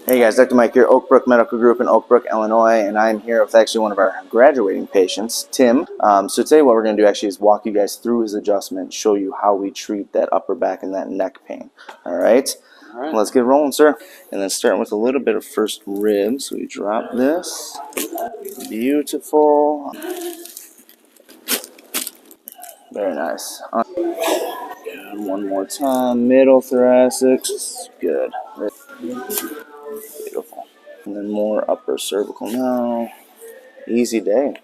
Hey guys, Dr. Mike here, Oak Brook Medical Group in Oak Brook, Illinois, and I'm here with actually one of our graduating patients, Tim. So today what we're going to do actually is walk you guys through his adjustment, show you how we treat that upper back and that neck pain. All right? Let's get rolling, sir. And then starting with a little bit of first rib. So we drop this. Beautiful. Very nice. And one more time, middle thoracic. Good. Beautiful. And then more upper cervical now. Easy day.